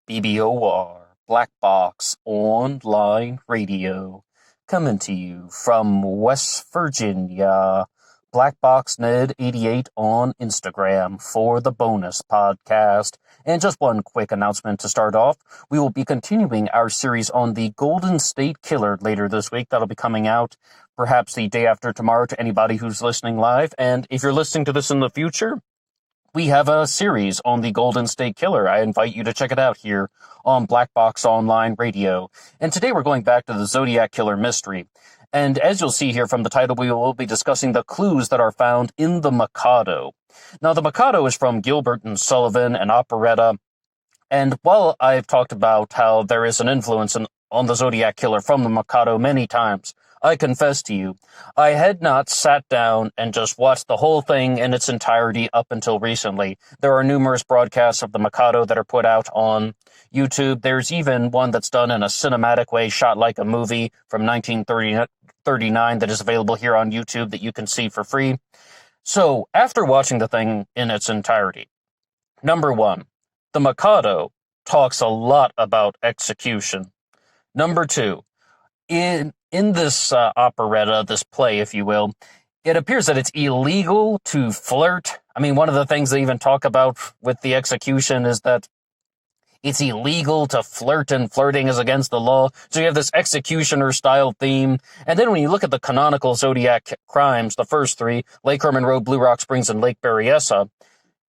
BBOR, Black Box Online Radio, coming to you from West Virginia. Black Box Ned 88 on Instagram for the bonus podcast. And just one quick announcement to start off. We will be continuing our series on the Golden State Killer later this week. That'll be coming out perhaps the day after tomorrow to anybody who's listening live. And if you're listening to this in the future, we have a series on the Golden State Killer. I invite you to check it out here on Black Box Online Radio. And today we're going back to the Zodiac Killer mystery. And as you'll see here from the title, we will be discussing the clues that are found in the Mikado. Now, the Mikado is from Gilbert and Sullivan, an operetta. And while I've talked about how there is an influence on the Zodiac Killer from the Mikado many times, I confess to you, I had not sat down and just watched the whole thing in its entirety up until recently. There are numerous broadcasts of the Mikado that are put out on YouTube. There's even one that's done in a cinematic way, shot like a movie from 1939 that is available here on YouTube that you can see for free. So, after watching the thing in its entirety, number one, the Mikado talks a lot about execution. Number two, in this operetta, this play, if you will, it appears that it's illegal to flirt. I mean, one of the things they even talk about with the execution is that it's illegal to flirt, and flirting is against the law. So you have this executioner-style theme. And then when you look at the canonical Zodiac crimes, the first three, Lake Herman Road, Blue Rock Springs, and Lake Berryessa,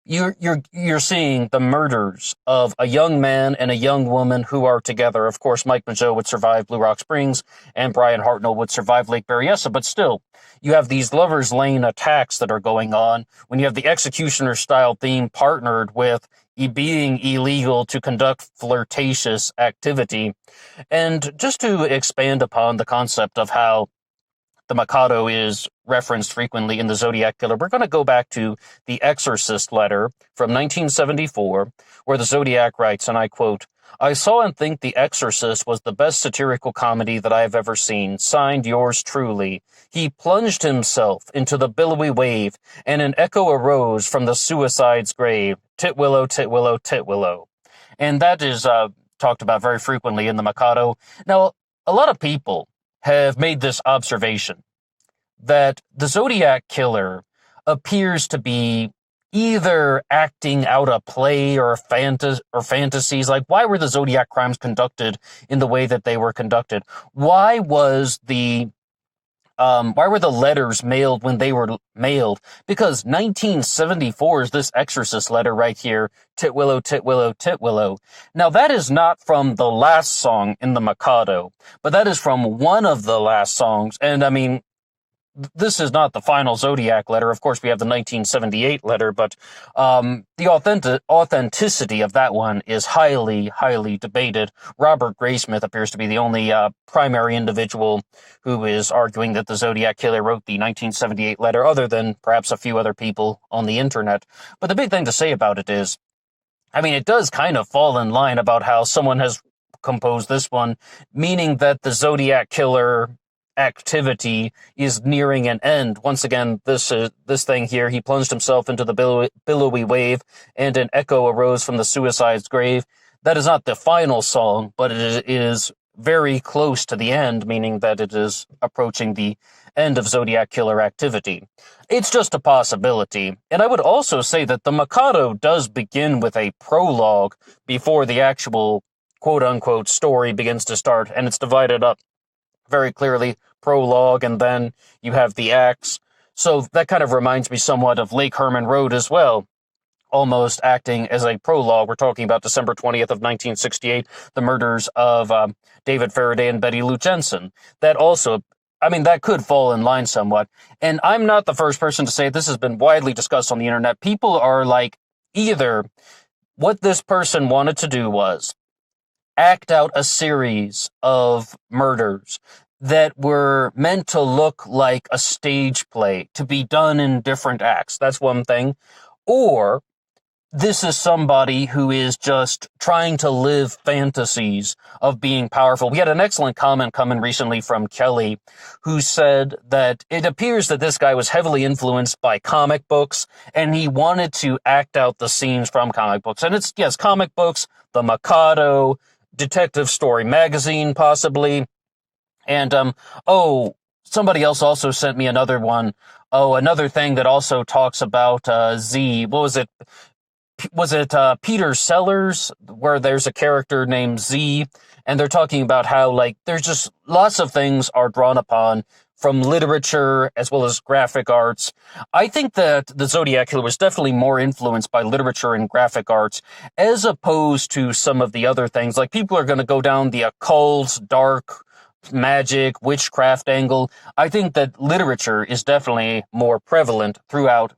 you're seeing the murders of a young man and a young woman who are together. Of course, Mike Mageau would survive Blue Rock Springs, and Brian Hartnell would survive Lake Berryessa. But still, you have these lovers' lane attacks that are going on when you have the executioner-style theme partnered with being illegal to conduct flirtatious activity. And just to expand upon the concept of how the Mikado is referenced frequently in the Zodiac Killer, we're going to go back to the Exorcist letter from 1974, where the Zodiac writes, and I quote, "I saw and think The Exorcist was the best satirical comedy that I have ever seen. Signed, yours truly. He plunged himself into the billowy wave, and an echo arose from the suicide's grave. Titwillow, Titwillow, Titwillow." And that is talked about very frequently in the Mikado. Now, a lot of people have made this observation that the Zodiac Killer appears to be either acting out a play or fantasies. Like, why were the Zodiac crimes conducted in the way that they were conducted? Why were the letters mailed when they were mailed? Because 1974 is this Exorcist letter right here, Titwillow, Titwillow, Titwillow. Now, that is not from the last song in the Mikado, but that is from one of the last songs. And I mean, this is not the final Zodiac letter. Of course, we have the 1978 letter, but the authenticity of that one is highly, highly debated. Robert Graysmith appears to be the only primary individual who is arguing that the Zodiac Killer wrote the 1978 letter, other than perhaps a few other people on the internet. But the big thing to say about it is, I mean, it does kind of fall in line about how someone has composed this one, meaning that the Zodiac Killer activity is nearing an end. Once again, this thing here, he plunged himself into the billowy wave, and an echo arose from the suicide's grave. That is not the final song, but it is very close to the end, meaning that it is approaching the end of Zodiac Killer activity. It's just a possibility. And I would also say that the Mikado does begin with a prologue before the actual quote-unquote story begins to start, and it's divided up very clearly, prologue, and then you have the acts. So that kind of reminds me somewhat of Lake Herman Road as well, almost acting as a prologue. We're talking about December 20th of 1968, the murders of David Faraday and Betty Lou Jensen. That also, I mean, that could fall in line somewhat. And I'm not the first person to say this has been widely discussed on the internet. People are like, either what this person wanted to do was act out a series of murders that were meant to look like a stage play, to be done in different acts. That's one thing. Or this is somebody who is just trying to live fantasies of being powerful. We had an excellent comment coming recently from Kelly, who said that it appears that this guy was heavily influenced by comic books, and he wanted to act out the scenes from comic books. And it's, yes, comic books, the Mikado, Detective Story Magazine, possibly. And, somebody else also sent me another one. Oh, another thing that also talks about, Z. What was it? Was it Peter Sellers, where there's a character named Z, and they're talking about how, like, there's just lots of things are drawn upon from literature as well as graphic arts. I think that the Zodiac Killer was definitely more influenced by literature and graphic arts as opposed to some of the other things. Like, people are going to go down the occult, dark, magic, witchcraft angle. I think that literature is definitely more prevalent throughout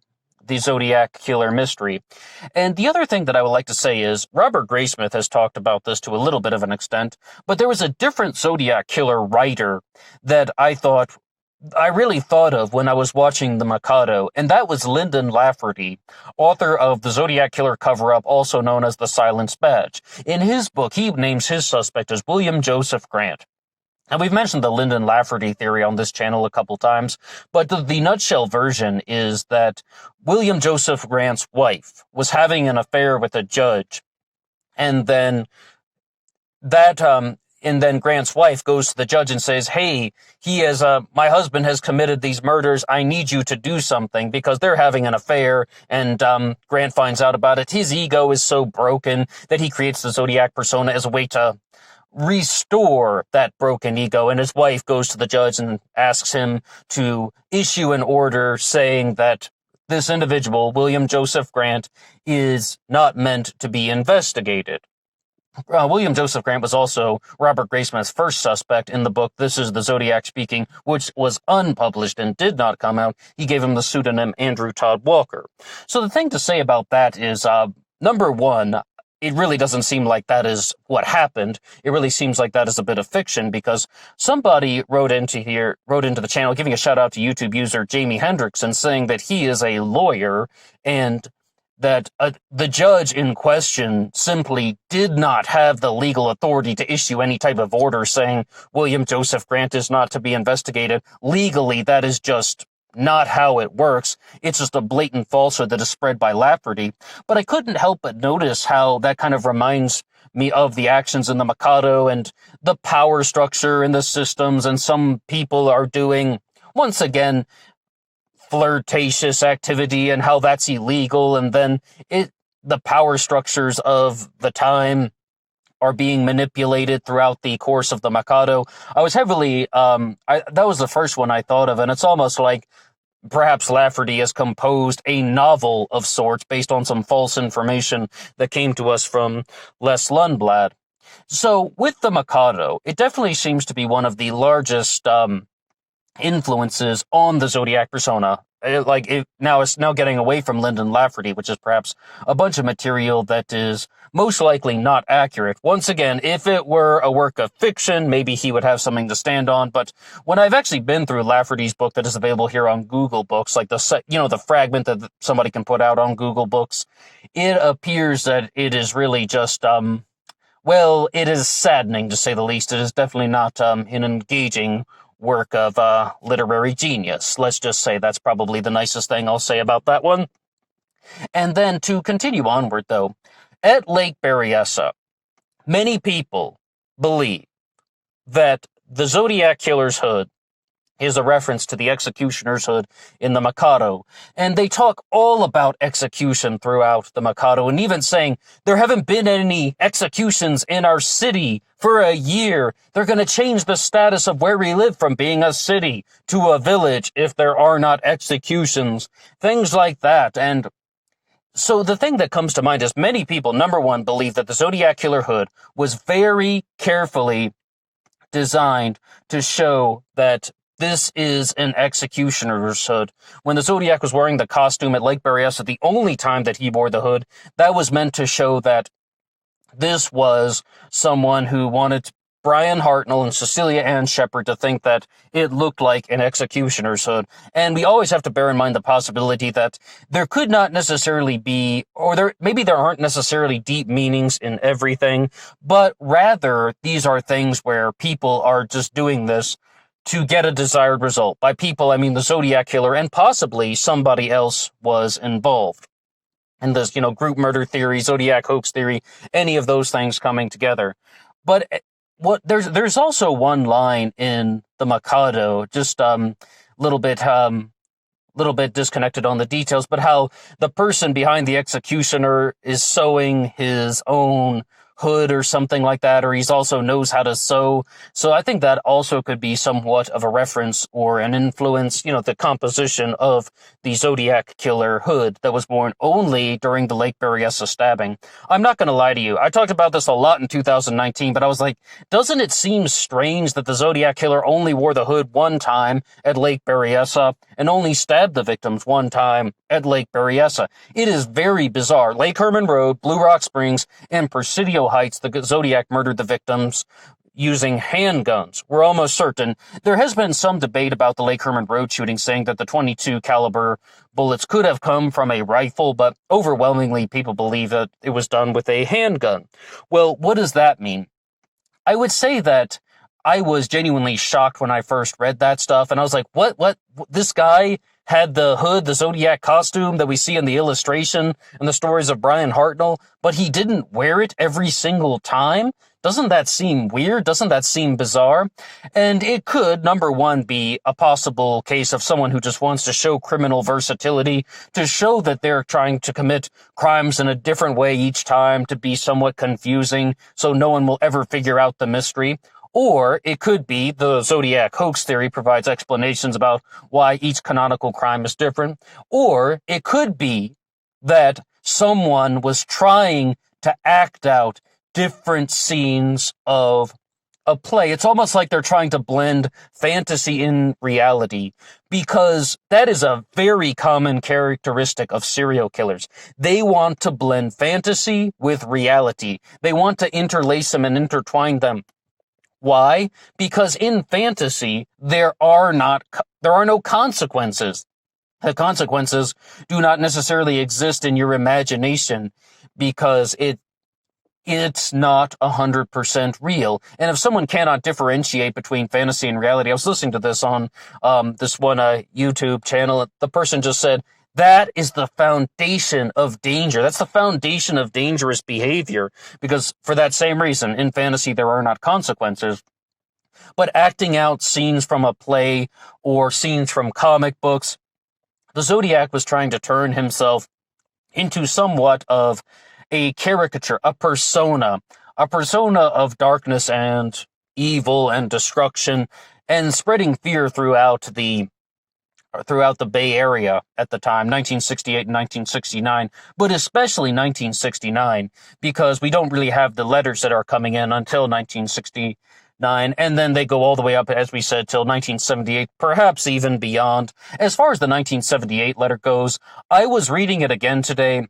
the Zodiac Killer mystery. And the other thing that I would like to say is, Robert Graysmith has talked about this to a little bit of an extent, but there was a different Zodiac Killer writer that I really thought of when I was watching the Mikado, and that was Lyndon Lafferty, author of the Zodiac Killer Cover-Up, also known as The Silence Badge. In his book, he names his suspect as William Joseph Grant. And we've mentioned the Lyndon Lafferty theory on this channel a couple times, but the nutshell version is that William Joseph Grant's wife was having an affair with a judge, and then Grant's wife goes to the judge and says, "Hey, my husband has committed these murders. I need you to do something," because they're having an affair, and Grant finds out about it. His ego is so broken that he creates the Zodiac persona as a way to restore that broken ego, and his wife goes to the judge and asks him to issue an order saying that this individual, William Joseph Grant, is not meant to be investigated. William Joseph Grant was also Robert Graysmith's first suspect in the book This Is the Zodiac Speaking, which was unpublished and did not come out. He gave him the pseudonym Andrew Todd Walker. So the thing to say about that is, number one, it really doesn't seem like that is what happened. It really seems like that is a bit of fiction, because somebody wrote into the channel, giving a shout out to YouTube user Jamie Hendrickson, saying that he is a lawyer and that the judge in question simply did not have the legal authority to issue any type of order saying William Joseph Grant is not to be investigated. Legally, that is just not how it works. It's just a blatant falsehood that is spread by Lafferty. But I couldn't help but notice how that kind of reminds me of the actions in the Mikado and the power structure in the systems, and some people are doing, once again, flirtatious activity and how that's illegal, and then the power structures of the time are being manipulated throughout the course of the Mikado. I was heavily, that was the first one I thought of, and it's almost like perhaps Lafferty has composed a novel of sorts based on some false information that came to us from Les Lundblad. So with the Mikado, it definitely seems to be one of the largest influences on the Zodiac persona. It's now getting away from Lyndon Lafferty, which is perhaps a bunch of material that is most likely not accurate. Once again, if it were a work of fiction, maybe he would have something to stand on. But when I've actually been through Lafferty's book that is available here on Google Books, like the fragment that somebody can put out on Google Books, it appears that it is really just, it is saddening to say the least. It is definitely not an engaging work of literary genius. Let's just say that's probably the nicest thing I'll say about that one. And then to continue onward, though, at Lake Berryessa, many people believe that the Zodiac Killer's hood is a reference to the executioner's hood in the Mikado. And they talk all about execution throughout the Mikado, and even saying there haven't been any executions in our city for a year. They're going to change the status of where we live from being a city to a village if there are not executions. Things like that. And so the thing that comes to mind is many people, number one, believe that the Zodiac Killer hood was very carefully designed to show that this is an executioner's hood. When the Zodiac was wearing the costume at Lake Berryessa, the only time that he wore the hood, that was meant to show that this was someone who wanted Brian Hartnell and Cecilia Ann Shepard to think that it looked like an executioner's hood. And we always have to bear in mind the possibility that there could not necessarily be, or maybe there aren't necessarily deep meanings in everything, but rather these are things where people are just doing this to get a desired result. By people, I mean the Zodiac killer, and possibly somebody else was involved. And this, group murder theory, Zodiac hoax theory, any of those things coming together. But there's also one line in the Mikado, just little bit disconnected on the details, but how the person behind the executioner is sewing his own hood or something like that, or he's also knows how to sew. So I think that also could be somewhat of a reference or an influence, the composition of the Zodiac killer hood that was worn only during the Lake Berryessa stabbing. I'm not going to lie to you. I talked about this a lot in 2019, but I was like, doesn't it seem strange that the Zodiac killer only wore the hood one time at Lake Berryessa and only stabbed the victims one time at Lake Berryessa? It is very bizarre. Lake Herman Road, Blue Rock Springs, and Presidio Heights, the Zodiac murdered the victims using handguns. We're almost certain. There has been some debate about the Lake Herman Road shooting, saying that the .22 caliber bullets could have come from a rifle, but overwhelmingly people believe that it was done with a handgun. Well, what does that mean? I would say that I was genuinely shocked when I first read that stuff, and I was like, what? This guy had the hood, the Zodiac costume that we see in the illustration and the stories of Brian Hartnell, but he didn't wear it every single time? Doesn't that seem weird? Doesn't that seem bizarre? And it could, number one, be a possible case of someone who just wants to show criminal versatility, to show that they're trying to commit crimes in a different way each time, to be somewhat confusing so no one will ever figure out the mystery. Or it could be the Zodiac hoax theory provides explanations about why each canonical crime is different. Or it could be that someone was trying to act out different scenes of a play. It's almost like they're trying to blend fantasy in reality, because that is a very common characteristic of serial killers. They want to blend fantasy with reality. They want to interlace them and intertwine them. Why? Because in fantasy, there are no consequences. The consequences do not necessarily exist in your imagination because it's not 100% real. And if someone cannot differentiate between fantasy and reality, I was listening to this on this one YouTube channel. The person just said, that is the foundation of danger. That's the foundation of dangerous behavior, because for that same reason, in fantasy, there are not consequences. But acting out scenes from a play or scenes from comic books, the Zodiac was trying to turn himself into somewhat of a caricature, a persona of darkness and evil and destruction, and spreading fear throughout the Bay Area at the time, 1968 and 1969, but especially 1969, because we don't really have the letters that are coming in until 1969, and then they go all the way up, as we said, till 1978, perhaps even beyond. As far as the 1978 letter goes, I was reading it again today,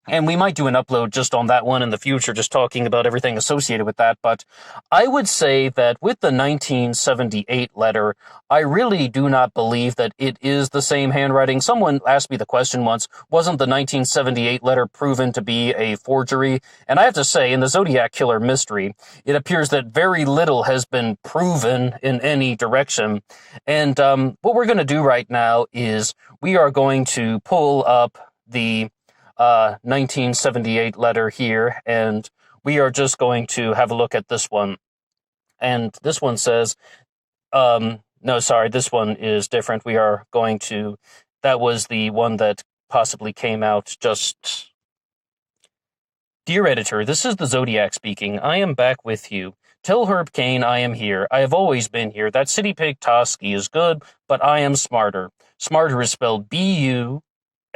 and we might do an upload just on that one in the future, just talking about everything associated with that. But I would say that with the 1978 letter, I really do not believe that it is the same handwriting. Someone asked me the question once, wasn't the 1978 letter proven to be a forgery? And I have to say, in the Zodiac Killer mystery, it appears that very little has been proven in any direction. And what we're going to do right now is we are going to pull up the 1978 letter here, and we are just going to have a look at this one. And this one says, no, sorry, this one is different. We are going to, that was the one that possibly came out just. Dear editor, this is the Zodiac speaking. I am back with you. Tell Herb Kane I am here. I have always been here. That city pig Toski is good, but I am smarter. Smarter is spelled B-U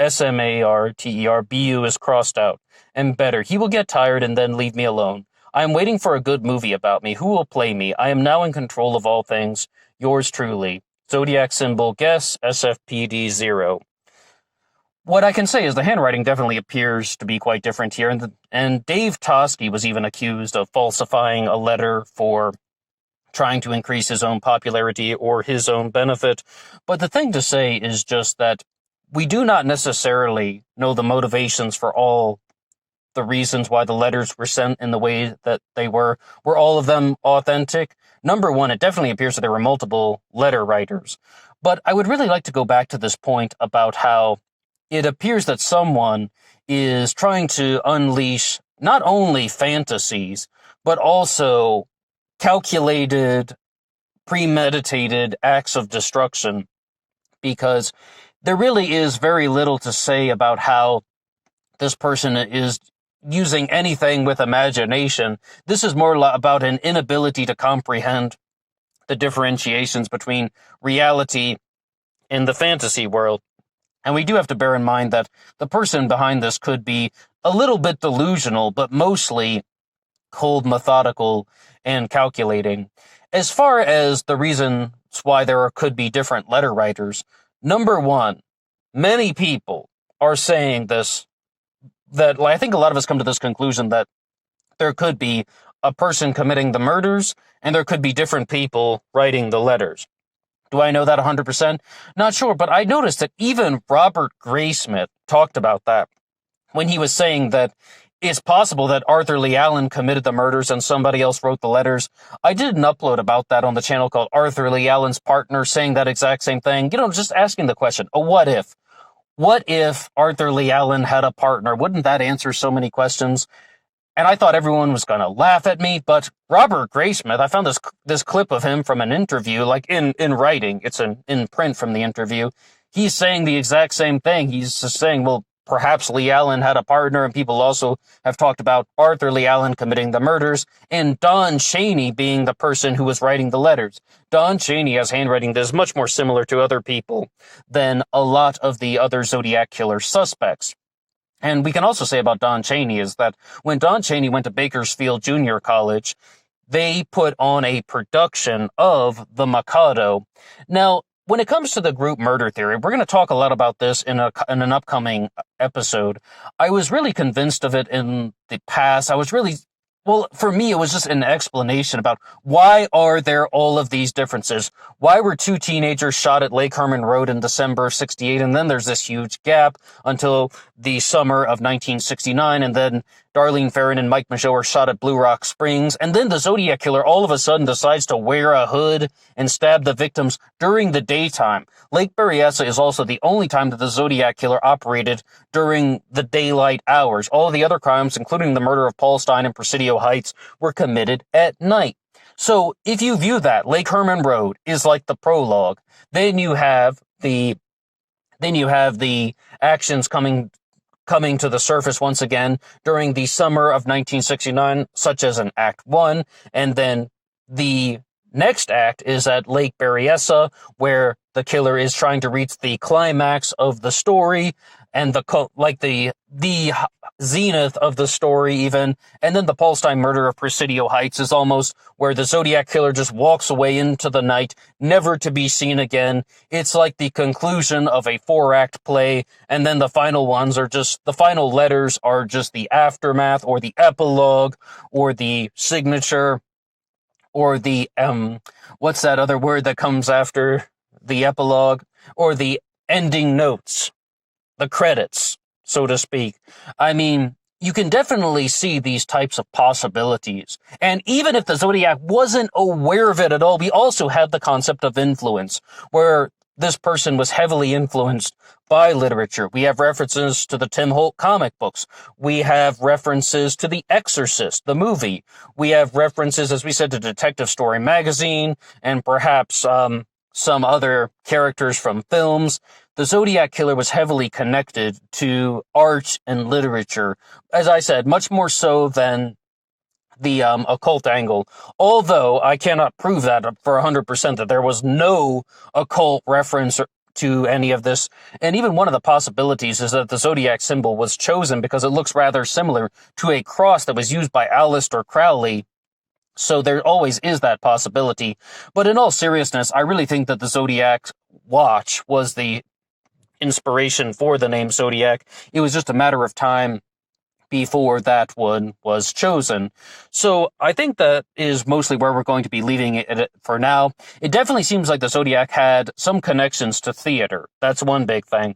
Smarter, BU is crossed out. And better, he will get tired and then leave me alone. I am waiting for a good movie about me. Who will play me? I am now in control of all things. Yours truly. Zodiac symbol, guess, SFPD 0. What I can say is the handwriting definitely appears to be quite different here, and Dave Toski was even accused of falsifying a letter for trying to increase his own popularity or his own benefit. But the thing to say is just that we do not necessarily know the motivations for all the reasons why the letters were sent in the way that they were. Were all of them authentic? Number one, it definitely appears that there were multiple letter writers. But I would really like to go back to this point about how it appears that someone is trying to unleash not only fantasies, but also calculated, premeditated acts of destruction, because there really is very little to say about how this person is using anything with imagination. This is more about an inability to comprehend the differentiations between reality and the fantasy world. And we do have to bear in mind that the person behind this could be a little bit delusional, but mostly cold, methodical, and calculating. As far as the reasons why there could be different letter writers, number one, many people are saying this, that I think a lot of us come to this conclusion that there could be a person committing the murders, and there could be different people writing the letters. Do I know that 100%? Not sure, but I noticed that even Robert Graysmith talked about that when he was saying that it's possible that Arthur Lee Allen committed the murders and somebody else wrote the letters. I did an upload about that on the channel called Arthur Lee Allen's Partner, saying that exact same thing. Just asking the question, what if? What if Arthur Lee Allen had a partner? Wouldn't that answer so many questions? And I thought everyone was going to laugh at me, but Robert Graysmith, I found this clip of him from an interview, like in writing. It's in print from the interview. He's saying the exact same thing. He's just saying, well, perhaps Lee Allen had a partner, and people also have talked about Arthur Lee Allen committing the murders, and Don Chaney being the person who was writing the letters. Don Chaney has handwriting that is much more similar to other people than a lot of the other Zodiac killer suspects. And we can also say about Don Chaney is that when Don Chaney went to Bakersfield Junior College, they put on a production of the Mikado. Now, when it comes to the group murder theory, we're going to talk a lot about this in an upcoming episode. I was really convinced of it in the past. For me, it was just an explanation about why are there all of these differences? Why were two teenagers shot at Lake Herman Road in December of 68, and then there's this huge gap until the summer of 1969, and then Darlene Ferrin and Mike Mageau are shot at Blue Rock Springs, and then the Zodiac Killer all of a sudden decides to wear a hood and stab the victims during the daytime. Lake Berryessa is also the only time that the Zodiac Killer operated during the daylight hours. All of the other crimes, including the murder of Paul Stein and Presidio Heights, were committed at night. So if you view that, Lake Herman Road is like the prologue. Then you have the actions coming to the surface once again during the summer of 1969, such as in Act 1, and then the next act is at Lake Berryessa, where the killer is trying to reach the climax of the story, and the zenith of the story even, and then the Paul Stein murder of Presidio Heights is almost where the Zodiac Killer just walks away into the night, never to be seen again. It's like the conclusion of a 4-act play, and then the final letters are just the aftermath, or the epilogue, or the signature, or the, what's that other word that comes after the epilogue, or the ending notes, the credits, so to speak. I mean, you can definitely see these types of possibilities. And even if the Zodiac wasn't aware of it at all, we also have the concept of influence, where this person was heavily influenced by literature. We have references to the Tim Holt comic books. We have references to The Exorcist, the movie. We have references, as we said, to Detective Story magazine, and perhaps some other characters from films. The Zodiac Killer was heavily connected to art and literature, as I said, much more so than the occult angle, although I cannot prove that for 100% that there was no occult reference to any of this. And even one of the possibilities is that the Zodiac symbol was chosen because it looks rather similar to a cross that was used by Aleister Crowley. So there always is that possibility. But in all seriousness, I really think that the Zodiac watch was the inspiration for the name Zodiac. It was just a matter of time before that one was chosen. So I think that is mostly where we're going to be leaving it for now. It definitely seems like the Zodiac had some connections to theater. That's one big thing.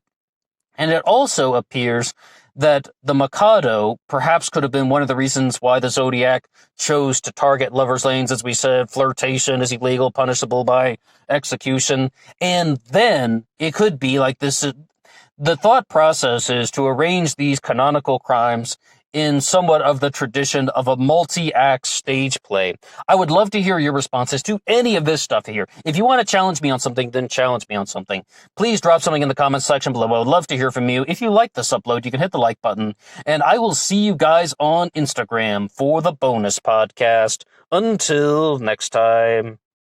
And it also appears that the Mikado perhaps could have been one of the reasons why the Zodiac chose to target lovers' lanes. As we said, flirtation is illegal, punishable by execution. And then it could be like this. The thought process is to arrange these canonical crimes in somewhat of the tradition of a multi-act stage play. I would love to hear your responses to any of this stuff here. If you want to challenge me on something, then challenge me on something. Please drop something in the comments section below. I would love to hear from you. If you like this upload, you can hit the like button. And I will see you guys on Instagram for the bonus podcast. Until next time.